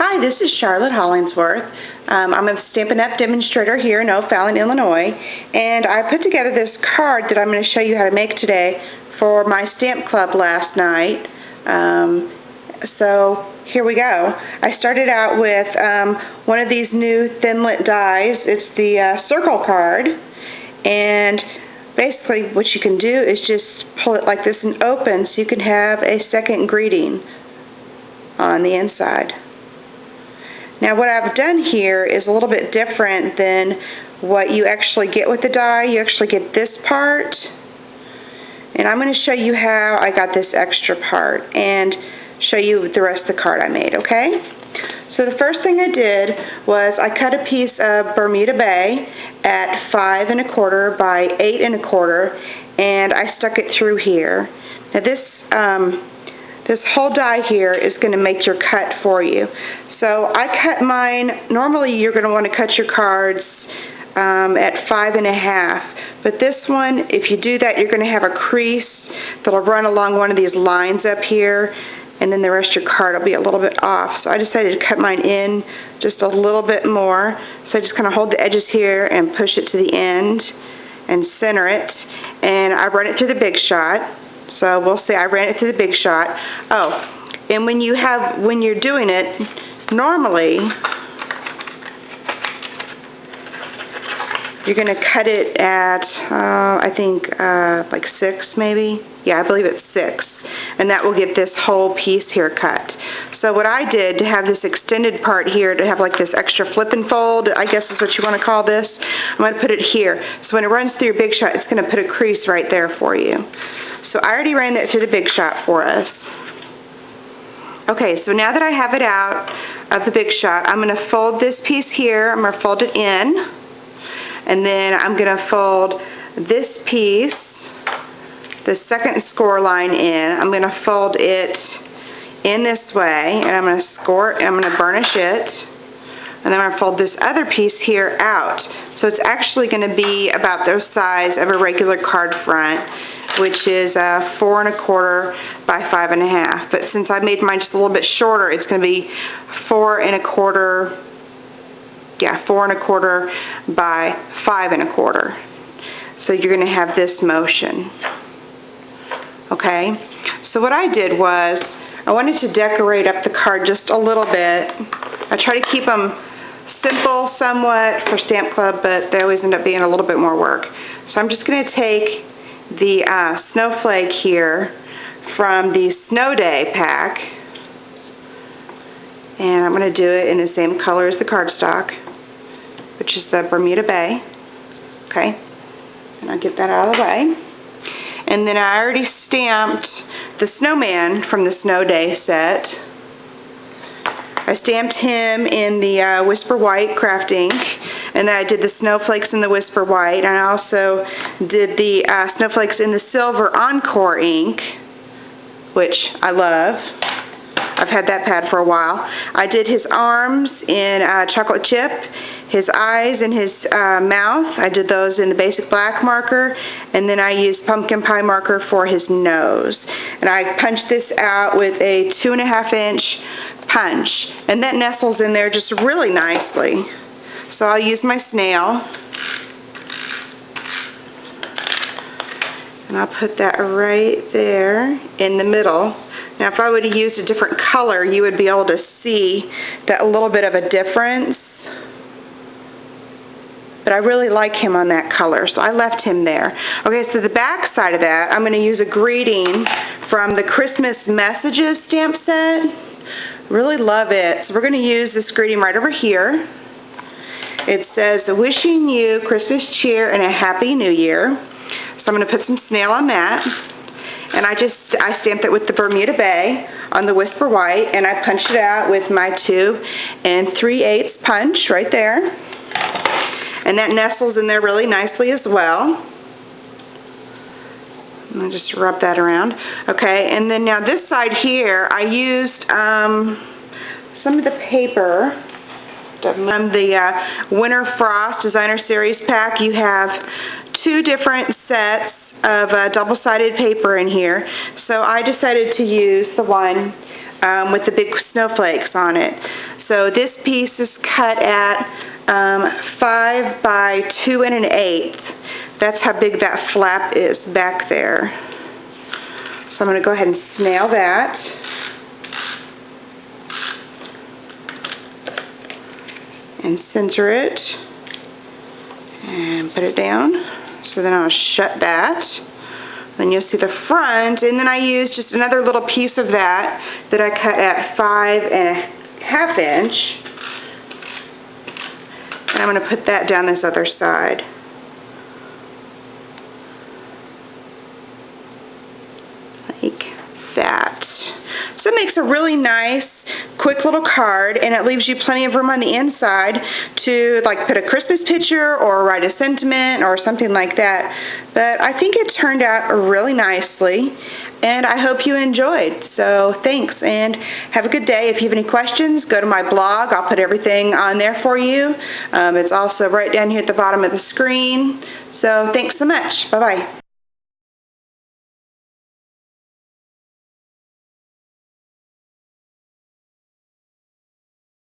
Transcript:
Hi, this is Charlotte Hollingsworth. I'm a Stampin'Up demonstrator here in O'Fallon, Illinois, and I put together this card that I'm going to show you how to make today for my stamp club last night. So here we go. I started out with one of these new Thinlit dies. It's the Circle Card, and basically what you can do is just pull it like this and open so you can have a second greeting on the inside. Now what I've done here is a little bit different than what you actually get with the die. You actually get this part, and I'm going to show you how I got this extra part and show you the rest of the card I made, okay? So the first thing I did was I cut a piece of Bermuda Bay at 5 1/4 by 8 1/4, and I stuck it through here. Now this whole die here is going to make your cut for you. So I cut mine. Normally you're going to want to cut your cards at 5 1/2, but this one, if you do that, you're going to have a crease that'll run along one of these lines up here, and then the rest of your card will be a little bit off. So I decided to cut mine in just a little bit more. So I just kind of hold the edges here and push it to the end and center it, and I run it through the Big Shot. So we'll see, I ran it through the Big Shot. Oh, and when you're doing it, normally you're going to cut it at, I think, like 6 maybe. Yeah, I believe it's 6. And that will get this whole piece here cut. So what I did to have this extended part here, to have like this extra flip and fold, I guess is what you want to call this, I'm going to put it here. So when it runs through your Big Shot, it's going to put a crease right there for you. So I already ran that through the Big Shot for us. Okay, so now that I have it out of the Big Shot, I'm going to fold this piece here. I'm going to fold it in, and then I'm going to fold this piece, the second score line in. I'm going to fold it in this way, and I'm going to score it, and I'm going to burnish it, and then I'm going to fold this other piece here out. So it's actually going to be about the size of a regular card front, which is 4 1/4 by 5 1/2. But since I made mine just a little bit shorter, it's going to be 4 1/4. Yeah, 4 1/4 by 5 1/4. So you're going to have this motion. Okay. So what I did was I wanted to decorate up the card just a little bit. I try to keep them simple somewhat for Stamp Club, but they always end up being a little bit more work. So I'm just going to take the snowflake here from the Snow Day pack, and I'm going to do it in the same color as the cardstock, which is the Bermuda Bay. Okay, and I'll get that out of the way. And then I already stamped the snowman from the Snow Day set. I stamped him in the Whisper White craft ink, and then I did the snowflakes in the Whisper White, and I also did the snowflakes in the Silver Encore ink, which I love. I've had that pad for a while. I did his arms in chocolate chip, his eyes and his mouth. I did those in the basic black marker, and then I used pumpkin pie marker for his nose. And I punched this out with a 2.5-inch punch, and that nestles in there just really nicely. So I'll use my snail, and I'll put that right there in the middle. Now if I would have used a different color, you would be able to see that a little bit of a difference. But I really like him on that color, so I left him there. Okay, so the back side of that, I'm going to use a greeting from the Christmas Messages stamp set. Really love it. So we're going to use this greeting right over here. It says, wishing you Christmas cheer and a Happy New Year. So I'm going to put some snail on that. And I stamped it with the Bermuda Bay on the Whisper White, and I punched it out with my 2 3/8 punch right there. And that nestles in there really nicely as well. I'm going to just rub that around. Okay, and then now this side here, I used some of the paper from the Winter Frost Designer Series pack. You have 2 different sets of double-sided paper in here. So I decided to use the one with the big snowflakes on it. So this piece is cut at 5 by 2 1/8. That's how big that flap is back there. So I'm going to go ahead and snail that. And center it. And put it down. So then I'll shut that. Then you'll see the front, and then I used just another little piece of that I cut at 5 1/2 inch. And I'm going to put that down this other side. Like that. So it makes a really nice, quick little card, and it leaves you plenty of room on the inside to like put a Christmas picture or write a sentiment or something like that. But I think it turned out really nicely, and I hope you enjoyed. So thanks, and have a good day. If you have any questions, go to my blog. I'll put everything on there for you. It's also right down here at the bottom of the screen. So thanks so much. Bye-bye.